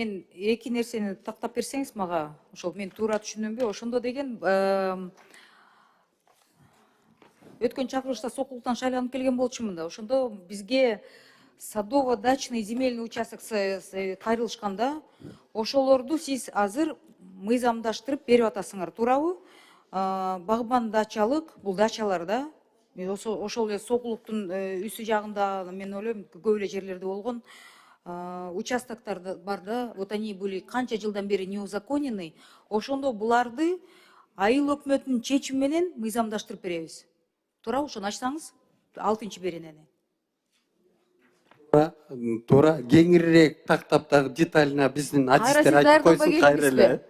Мен эки нерсени тактап берсеңиз мага, ошол мен туура түшүндүмбү? Ошондо деген өткөн чакырылышта Сокулуктан шайланып келген болчумун да. Ошондо бизге садово-дачный земельный участок кайрылышканда, ошолорду сиз азыр мыйзамдаштырып берип атасыңар, туурабы? Багбан-дачалык, бул дачалар да. Ошол эле Сокулуктун үсү жагында, мен ойлойм, көп эле жерлерде болгон участоктор бар да. Вот они были канча жылдан бери неузаконены. Ошондо буларды айыл өкмөтүнүн чечими менен мыйзамдаштырып беребиз. Туурабы? Ошону ачсаңыз, 6 беренени. Туура, кеңирээк тактап дагы детально биздин адистер айтып койсун кайра эле.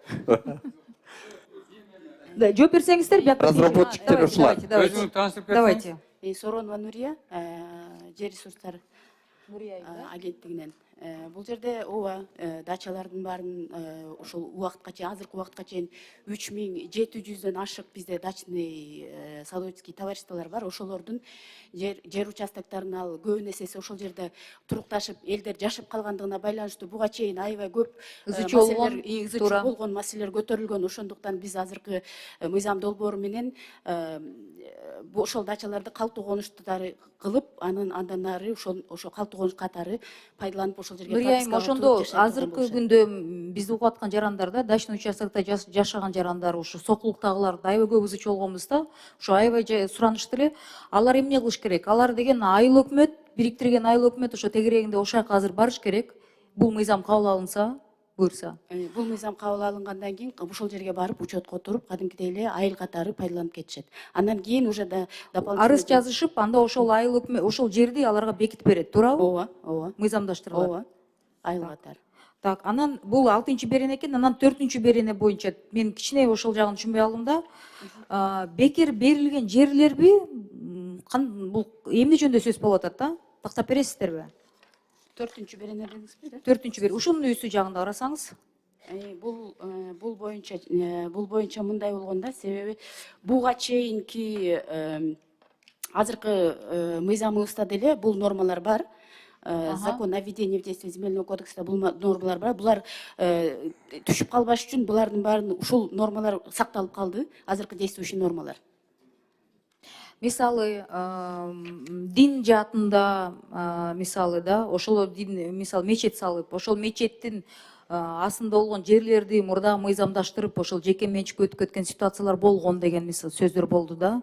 Жооп берсеңиздер, биякта разработчиктер ушулар. Өзүңүз тааныштырып кетсеңиз. Давайте. Соронова Нурия, жер ресурстары агенттигинен. Бул жерде ооба дачалардын баарын ошол убакытка чейин, азыркы убакытка чейин 3700дөн ашык бизде дачный садоводческий товариществолор бар. Ошолордун жер участокторун ал көбүн эсеси ошол жерде турукташып, элдер жашап калгандыгына байланыштуу буга чейин аябай көп ызы чуу болгон маселелер көтөрүлгөн. Ошондуктан биз азыркы мыйзам долбоору менен ошол дачаларды калктуу конуштары кылып, андан ары ошо калктуу конуш катары пайдаланып ошол жерге пропискага ошондо азыркы күндө бизди угуп аткан жарандарда, дачный участокто жашаган жарандар, ушу Сокулуктагыларды аябай көп ызы чуу болгонбуз да. Ошо аябай суранышты эле. Алар эмне кылыш керек? Алар деген айыл өкмөт, бириктирген айыл өкмөт ошо тегерегинде ошол жака азыр барыш керек. Бул мыйзам кабыл алынса, буйрса. Бул мыйзам кабыл алынгандан кийин ошол жерге барып учетко туруп, кадимкидей эле айыл катары пайдаланып кетишет. Андан кийин уже дополнительно арыз жазышып, анда ошол айыл өкмөт ошол жерди аларга бекитип берет, туурабы? Ооба. Мыйзамдаштырылат. Ооба. Айыл катары. Так, анан бул 6-берене экен, анан 4-берене боюнча мен кичине ошол жагын түшүнбөй алдым да. Бекер берилген жерлерби, бул эмне жөнүндө сөз болуп атат да? Тактап бересиздерби? 4-берене дедиңизби? 4-берене. Ушунун үсү жагында карасаңыз. Бул боюнча мындай болгон да, себеби буга чейинки азыркы мыйзамыбызда деле бул нормалар бар. Закон о введении в действие земельного кодекса бул нормалар бар. Булар түшүп калбаш үчүн булардын баарын ушул нормалар сакталып калды, азыркы действующий нормалар. Мисалы, дин жаатында, мисалы да, ошол дин, мисалы мечет салып, ошол мечеттин асында болгон жерлерди мурда мыйзамдаштырып, ошол жеке менчикке өтүп кеткен ситуациялар болгон деген мисалы сөздөр болду да.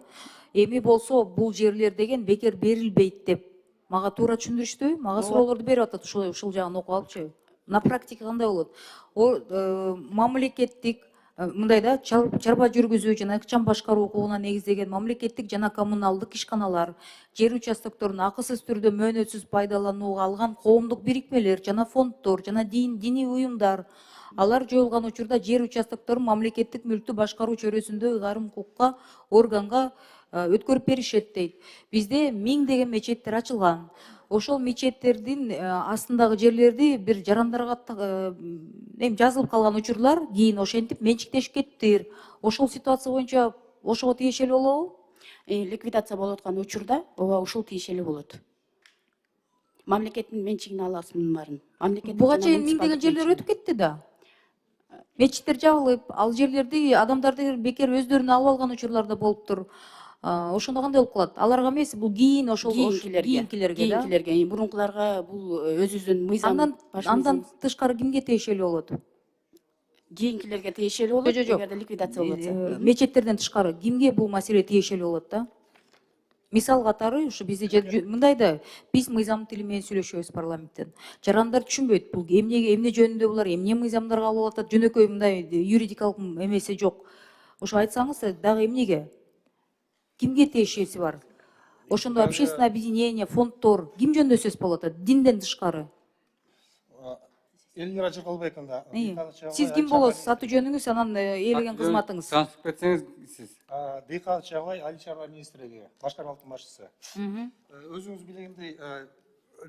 Эми болсо бул жерлер деген бекер берилбейт деп мага туура түшүндүрүштү. Мага суроолорду берип атат, ушул жагын окуп алыпчы. На практика кандай болот? Мамлекеттик мындай да, чарба жүргүзүү жана ыкчам башкаруу укугуна негиздеген мамлекеттик жана коммуналдык ишканалар, жер участокторун акысыз түрдө мөөнөтсүз пайдаланууга алган коомдук бирикмелер жана фонддор жана диний уюмдар, алар жоюлган учурда жер участокторун мамлекеттик мүлктү башкаруу чөйрөсүндө ыйгарым укукка органга өткөрүп беришет дейт. Бизде 1000 деген мечеттер ачылган. Ошол мечеттердин астындагы жерлерди бир жарандарга жазылып калган учурлар кийин ошентип менчиктешип кеттир. Ошол ситуация боюнча ошого тиешелүү болобу? Ликвидация болуп аткан учурда ооба ушул тиешелүү болот. Мамлекеттин менчигине аласың баарын. Буга чейин 1000 деген жерлер өтүп кетти да. Мечиттер жабылып, ал жерлерди адамдарды бекер өздөрүнө алып алган учурлар да болуптур. Ошондо кандай болуп калат? Аларга эмес, бул кийин ошол кийинкилерге, мурункуларга бул өзүбүздүн мыйзам. Андан тышкары кимге тиешелүү болот? Кийинкилерге тиешелүү болот, эгерде ликвидация болуп атса. Мечеттерден тышкары кимге бул маселе тиешелүү болот да? Мисал катары ушу бизде мындай да, биз мыйзам тили менен сүйлөшөбүз парламенттен. Жарандар түшүнбөйт, бул эмне жөнүндө булар, эмне мыйзамдар кабыл алып атат, жөнөкөй мындай юридикалык эмеси жок. Ошо айтсаңыз дагы эмнеге? Кимге тиешеси бар? Ошондо общественное объединение, фонддор, ким жөнүндө сөз болуп атат? Динден тышкары. Элмира Жакалбековна. Сиз ким болосуз? Аты жөнүңүз, анан ээлеген кызматыңыз. Тааныштырып кетсеңиз сиз. Дыйкан Чабай, Айыл чарба министрлиги, башкармалыктын башчысы. Өзүңүз билгендей,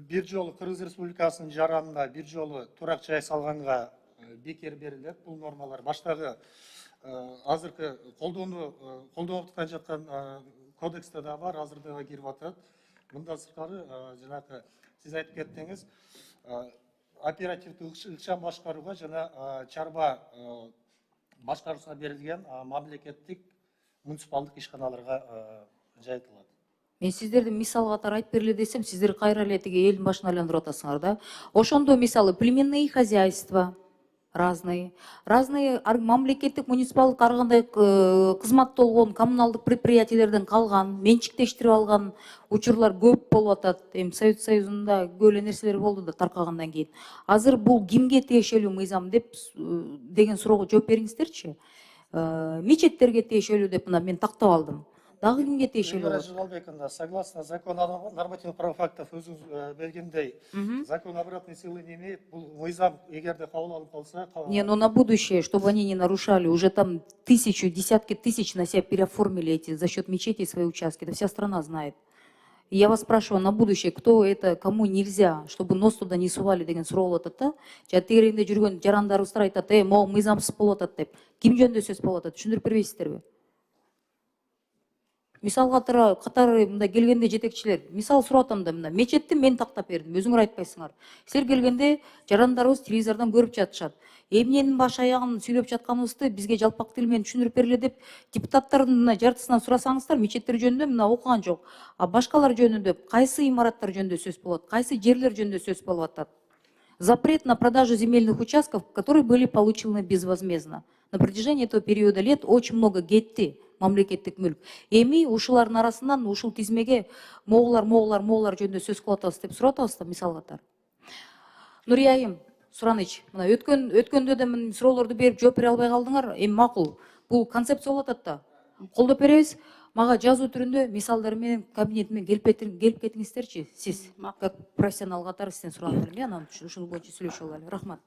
бир жолу Кыргыз Республикасынын жаранында бир жолу турак жай салганга бекер берилет. Бул нормалар баштагы азыркы колдонуп жаткан кодексте да бар, азыр дагы кирип атат. Мындан сырткары жанагы сиз айтып кеттиңиз, оперативдик ыкчам башкарууга жана чарба башкаруусуна берилген мамлекеттик муниципалдык ишканаларга жайылтылат. Мен сиздерди мисал катары айтып бергиле десем, сиздер кайра эле тиги элдин башына айландырып атасыңар да. Ошондо мисалы племенные хозяйства разные мамлекеттик муниципалдык ар кандай кызматта болгон коммуналдык предприятиелерден калган, менчиктештирип алган учурлар көп болуп атат. Эми Совет Союзунда көп эле нерселер болду да таркагандан кийин. Азыр бул кимге тиешелүү мыйзам деп деген суроого жооп бериңиздерчи. Мечеттерге тиешелүү деп мына мен тактап алдым. Дагы кимге тиешелүү Эльвира болот? Жигалбековна, согласно закону о нормативных правовых фактов, өзүңүз бергендей, закон обратной силы не имеет. Бул мыйзам эгерде кабыл алынып калса, Не, но на будущее, чтобы они не нарушали, уже там десятки тысяч на себя переоформили эти за счет мечетей свои участки. Это вся страна знает. И я вас спрашиваю на будущее, кто это, кому нельзя, чтобы нос туда не сували деген суроо болот да? Жана тегерегинде жүргөн жарандарыбыздар айтат, могу мыйзамсыз болуп атат деп. Ким жөнүндө сөз болуп атат? Түшүндүрүп бербейсиздерби? Мисал катары мында келгенде жетекчилер, мисал сурап атам да мына мечетти мен тактап бердим, өзүңөр айтпайсыңар. Силер келгенде жарандарыбыз телевизордон көрүп жатышат. Эмненин баш аягын сүйлөп жатканыбызды бизге жалпак тил менен түшүндүрүп бергиле деп депутаттардын мына жартысынан сурасаңыздар, мечеттер жөнүндө мына окуган жок. А башкалар жөнүндө кайсы имараттар жөнүндө сөз болот, кайсы жерлер жөнүндө сөз болуп атат. Запрет на продажу земельных участков, которые были получены безвозмездно. На протяжении этого периода лет очень много кетти мамлекеттик мүлк. Эми ушулардын арасынан ушул тизмеге моголар жөнүндө сөз кылып атабыз деп сурап атабыз да мисал катары. Нурия айым, Сураныч, мына өткөндө да мен суроолорду берип жооп бере албай калдыңар. Эми макул. Бул концепция болуп атат да. Колдоп беребиз. Мага жазуу түрүндө мисалдар менен кабинетиме келип кетиңиздерчи. Сиз как профессионал катары сизден суранып элем. Анан ушул боюнча сүйлөшүп алайлы. Рахмат.